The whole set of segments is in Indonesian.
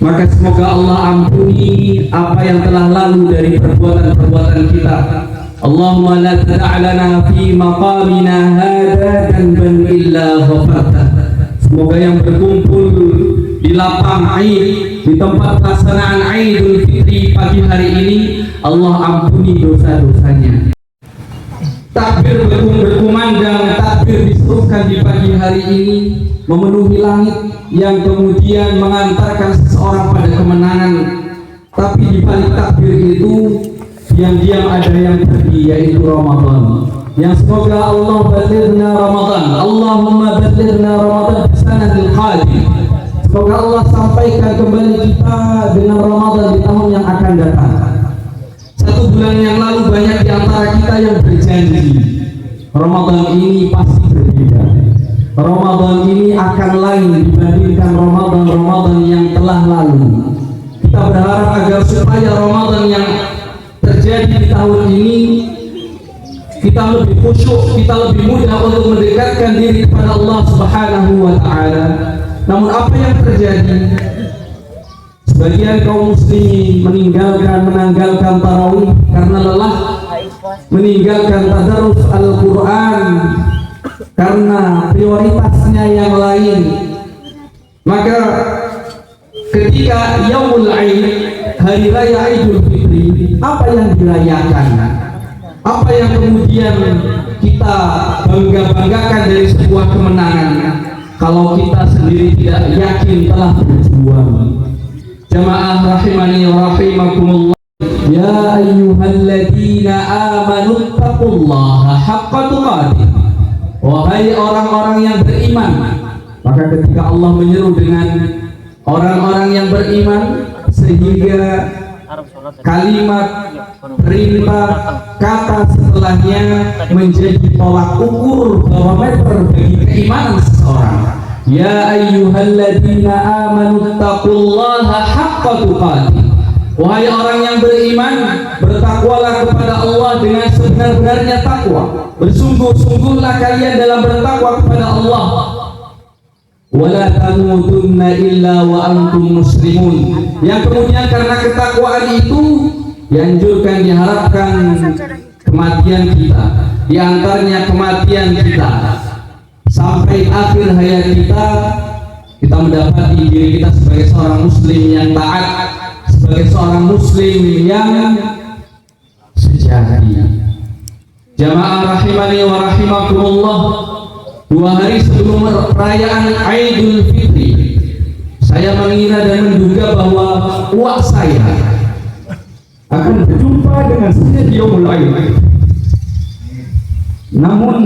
Maka semoga Allah ampuni apa yang telah lalu dari perbuatan-perbuatan kita. Allahumma la tada' lana fi maqamina hadha dhanban illa ghafartah. Semoga yang berkumpul di lapang Aid, di tempat pelaksanaan Aidul Fitri pagi hari ini, Allah ampuni dosa-dosanya. Takbir berkumandang, takbir diserukan di pagi hari ini memenuhi langit, yang kemudian mengantarkan seseorang pada kemenangan. Tapi di balik takbir itu diam-diam ada yang pergi, yaitu Ramadan. Yang semoga Allah balighna Ramadan, Allahumma balighna Ramadan bisanadil qadim. Semoga Allah sampaikan kembali kita dengan Ramadan di tahun yang akan datang. 1 bulan yang lalu banyak di antara kita yang berjanji Ramadan ini pasti berbeda, Ramadan ini akan lain dibandingkan Ramadan yang telah lalu. Kita berharap agar supaya Ramadan yang terjadi di tahun ini kita lebih khusyuk, kita lebih mudah untuk mendekatkan diri kepada Allah Subhanahu wa Ta'ala. Namun apa yang terjadi? Sebagian kaum muslimin menanggalkan tarawih karena lelah, meninggalkan tadarus Al-Quran karena prioritasnya yang lain. Maka ketika Yaumul Aid, hari raya Idul Fitri, apa yang dirayakan? Apa yang kemudian kita bangga-banggakan dari sebuah kemenangan kalau kita sendiri tidak yakin telah berjuang? Jamaah rahimani wa rahimakumullah. Ya ayyuhalladzina amanu taqullaha haqqa tuqatih. Wahai orang-orang yang beriman. Maka ketika Allah menyeru dengan orang-orang yang beriman, sehingga kalimat perintah kata setelahnya menjadi tolak ukur barometer bagi keimanan seseorang. Ya ayyuhalladzina amanu taqullaha haqqa tuqatih. Wahai orang yang beriman, bertakwalah kepada Allah dengan sebenar-benarnya takwa. Bersungguh-sungguhlah kalian dalam bertakwa kepada Allah. Wala tamutunna illa wa antum muslimun. Yang kemudian karena ketakwaan itu dianjurkan, diharapkan kematian kita, di antaranya kematian kita sampai akhir hayat kita mendapati diri kita sebagai seorang muslim yang taat, sebagai seorang muslim yang sejati. Jamaah rahimani wa rahimakumullah, 2 hari sebelum perayaan Idul Fitri, saya mengira dan menduga bahwa uak saya akan berjumpa dengan saya di Yaumul Aid. Namun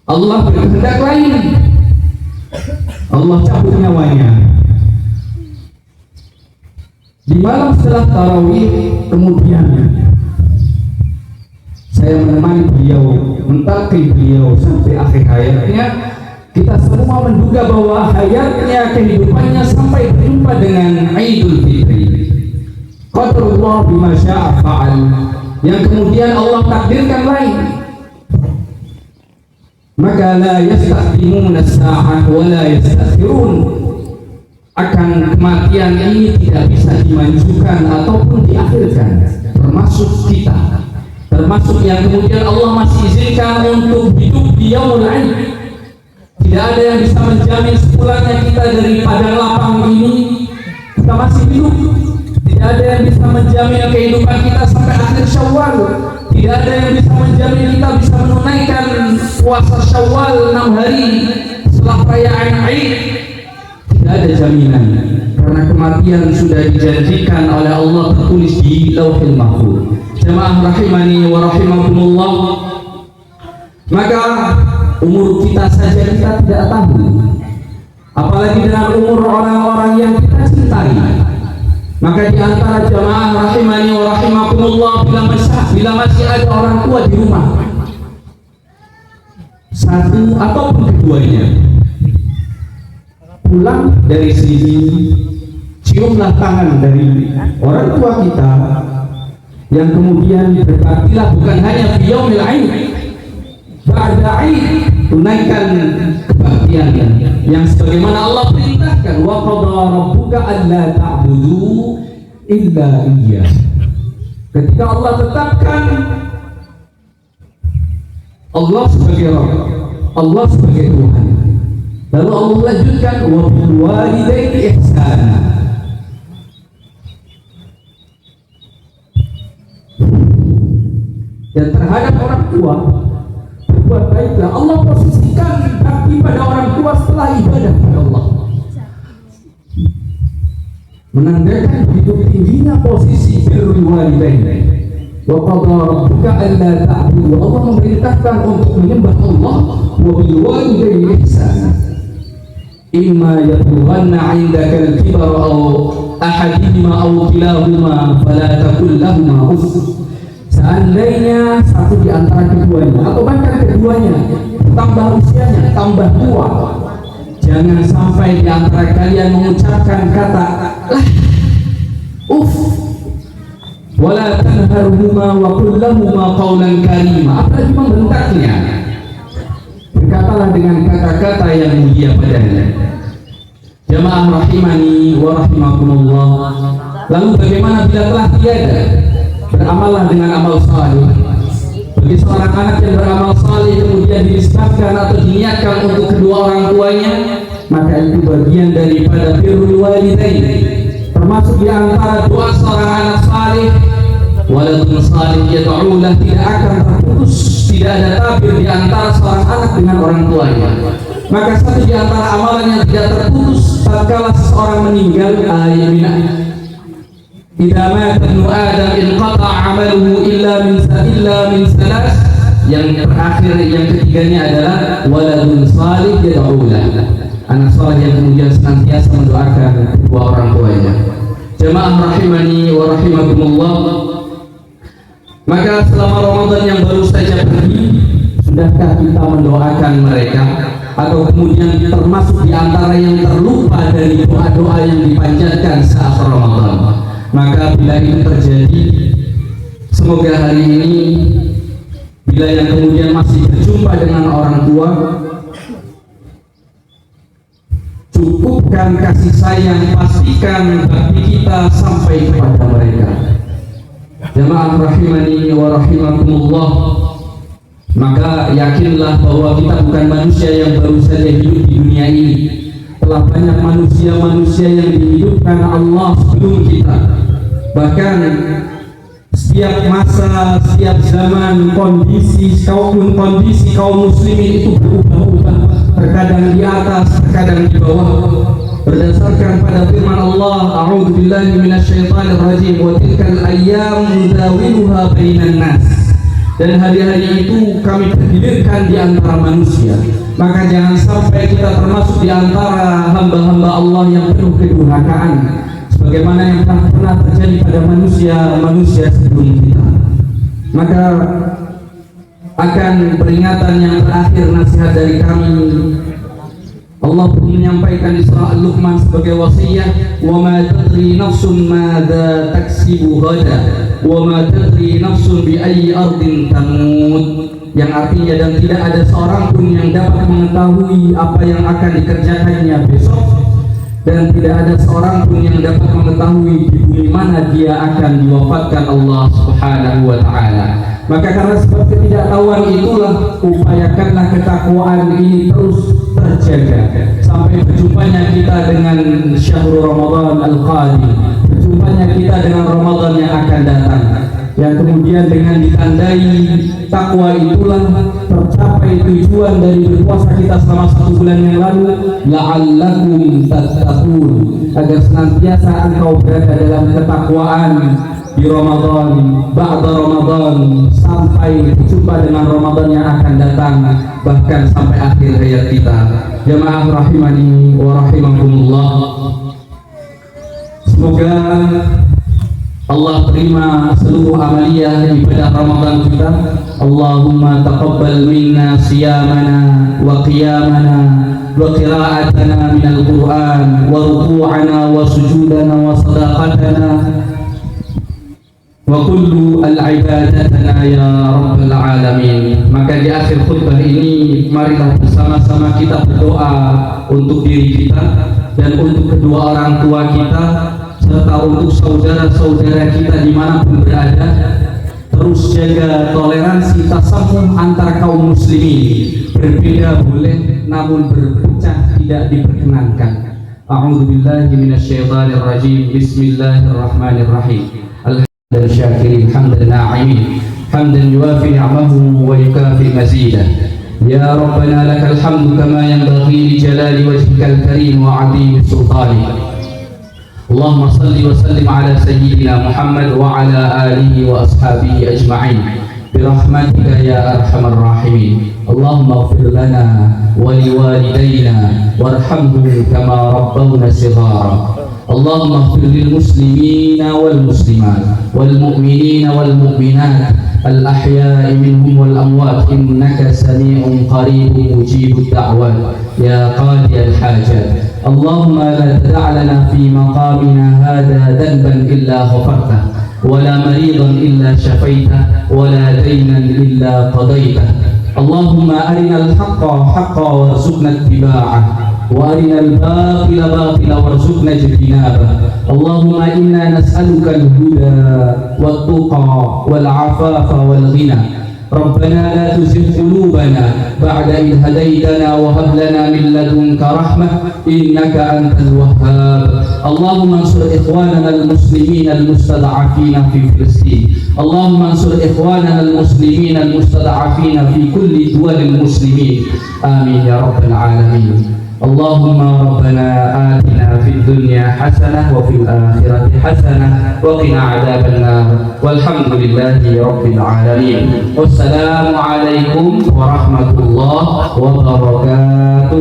Allah berkehendak lain. Allah cabut nyawanya. Di malam setelah tarawih, kemudian saya menemani beliau, mentalki beliau sampai akhir hayatnya. Kita semua menduga bahwa hayatnya, kehidupannya sampai berjumpa dengan Idul Fitri. Qadarullah bima syaa fa'al, yang kemudian Allah takdirkan lain. Maka la yastaqdimuna as-sa'ah wa la yastakhirun. Akan kematian ini tidak bisa dimajukan ataupun diakhirkan, termasuk kita, termasuk yang kemudian Allah masih izinkan untuk hidup di Yaumul Aid. Tidak ada yang bisa menjamin sepulangnya kita dari padang lapang ini kita masih hidup. Tidak ada yang bisa menjamin kehidupan kita sampai akhir Syawal. Tidak ada yang bisa menjamin kita bisa menunaikan puasa Syawal 6 hari setelah perayaan Aid. Tidak ada jaminan, karena kematian sudah dijanjikan oleh Allah, tertulis di Lauhul Mahfuz. Jamaah rahimani wa rahimakumullah. Maka umur kita saja kita tidak tahu, apalagi dengan umur orang-orang yang kita cintai. Maka di antara jamaah rahimani wa rahimakumullah, bila masih ada orang tua di rumah, satu ataupun keduanya, pulang dari sini, ciumlah tangan dari orang tua kita, yang kemudian berbaktilah bukan hanya di Yaumil Aid, ba'da Aid, tunaikan kebaktian yang sebagaimana Allah perintahkan, wa qadha rabbuka alla ta'budu illa iyyah. Ketika Allah tetapkan Allah sebagai Rabb, Allah sebagai Tuhan, lalu Allah lanjutkan wa bil walidaini ihsana. Dan terhadap orang tua berbuat baiklah. Allah posisikan bakti pada orang tua setelah ibadah kepada Allah, menandakan begitu tingginya posisi birrul walidain. Wa qadha rabbuka alla ta'budu, Allah memerintahkan untuk menyembah Allah. Wa bil walidaini ihsana imma yablughanna 'indaka al-kibara aw ahadihima aw kilahuma fala taqul lahumā uff. Seandainya satu di antara keduanya atau bahkan keduanya tambah usianya, tambah tua, jangan sampai di antara kalian mengucapkan kata lah, uff, wala tanharhuma wa qul lahumā qawlan karīmā, apalagi membentaknya. Berkatalah dengan kata-kata yang mulia padanya. Jamaah rahimani wa rahimakumullah. Lalu bagaimana bila telah tiada? Beramallah dengan amal saleh. Bagi seorang anak yang beramal saleh kemudian dinisbahkan atau diniatkan untuk kedua orang tuanya, maka itu bagian daripada birrul walidain. Termasuk di antara doa seorang anak saleh, waladun saleh yad'u lah, tidak akan terputus, tidak ada tabir di antara seorang anak dengan orang tuanya. Maka satu di antara amalan yang tidak terputus tatkala seseorang meninggal, idza mata ibnu adam inqata 'amaluhu illa min salas. Yang terakhir, yang ketiganya adalah waladun salih yad'u lah, anak saleh yang kemudian senantiasa mendoakan kedua orang tuanya. Jamaah rahimani wa rahimakumullah. Maka selama Ramadan yang baru saja pergi, sudahkah kita mendoakan mereka? Atau kemudian termasuk di antara yang terlupa dari doa-doa yang dipanjatkan saat Ramadan? Maka bila ini terjadi, semoga hari ini bila yang kemudian masih berjumpa dengan orang tua, cukupkan kasih sayang, pastikan bakti kita sampai kepada mereka. Jamaah rahimani wa rahimakumullah. Maka yakinlah bahwa kita bukan manusia yang baru saja hidup di dunia ini. Telah banyak manusia-manusia yang dihidupkan Allah sebelum kita. Bahkan setiap masa, setiap zaman, kondisi kaum muslimin itu berubah-ubah, terkadang di atas, terkadang di bawah, berdasarkan pada firman Allah, a'udzubillahi minasyaitonir rajim, wa tilkal ayyamu nudawiluha bainan nas. Dan hari-hari itu kami pergilirkan di antara manusia. Maka jangan sampai kita termasuk di antara hamba-hamba Allah yang penuh kedurhakaan, sebagaimana yang pernah terjadi pada manusia sebelum kita. Maka akan peringatan yang terakhir, nasihat dari kami, Allah pun menyampaikan di surah Al-Luqman sebagai wasiyah, wa ma tadri nafsun madza taksibu ghada wa ma tadri nafsun bi ayyi ardin tamut, yang artinya dan tidak ada seorang pun yang dapat mengetahui apa yang akan dikerjakannya besok, dan tidak ada seorang pun yang dapat mengetahui di bumi mana dia akan diwafatkan Allah Subhanahu wa ta'ala. Maka karena sebab ketidaktahuan itulah, upayakanlah ketakwaan ini terus terjaga sampai berjumpanya kita dengan syahrul Ramadan al-qadim, berjumpanya kita dengan Ramadan yang akan datang, yang kemudian dengan ditandai takwa itulah tercapai tujuan dari berpuasa kita selama 1 bulan yang lalu, la'allakum tattaqun, agar senantiasa engkau berada dalam ketakwaan di Ramadan, ba'da Ramadan, sampai berjumpa dengan Ramadan yang akan datang, bahkan sampai akhir hayat kita. Jamaah rahimani wa rahimakumullah. Semoga Allah terima seluruh amaliyah ibadah Ramadan kita. Allahumma taqabbal minna siyamana wa qiyamana wa qira'atana minal Qur'an wa ruku'ana wa sujudana wa sadaqatana wa kullu al-ibadatana ya rabbal alamin. Maka di akhir khutbah ini marilah bersama-sama kita berdoa untuk diri kita dan untuk kedua orang tua kita serta untuk saudara-saudara kita dimanapun berada. Terus jaga toleransi tasamuh antar kaum muslimin. Berbeda boleh, namun berpecah tidak diperkenankan. A'udzu billahi minasyaitonir rajim. Bismillahirrahmanirrahim. الشاكرين حمد الناعمين حمدا يوافي نعمه ويكافئ مزيده. يا ربنا لك الحمد كما ينبغي لجلال وجهك الكريم وعظيم سلطانك. اللهم صل وسلم على سيدنا محمد وعلى آله وأصحابه أجمعين برحمتك يا أرحم الراحمين. اللهم اغفر لنا ولوالدينا وارحمهم كما ربونا صغارا. اللهم اغفر للمسلمين والمسلمات والمؤمنين والمؤمنات الأحياء منهم والأموات إنك سميع قريب مجيب الدعوات يا قاضي الحاجات. اللهم لا تدع لنا في مقامنا هذا ذنبا إلا غفرته ولا مريضا إلا شفيته ولا دينا إلا قضيته. اللهم أرنا الحق حقا وارزقنا اتباعه وأرنا الباطل باطلا وارزقنا اجتنابه. اللهم إنا نسألك الهدى والتقى والعفاف والغنى. ربنا لا تزغ قلوبنا بعد إذ هديتنا وهب لنا من لدنك رحمة إنك أنت الوهاب. اللهم انصر إخواننا المسلمين المستضعفين في فلسطين. اللهم انصر إخواننا المسلمين المستضعفين في كل دول المسلمين. آمين يا رب العالمين. اللهم ربنا آتنا في الدنيا حسنة وفي الآخرة حسنة وقنا عذاب النار والحمد لله رب العالمين. والسلام عليكم ورحمة الله وبركاته.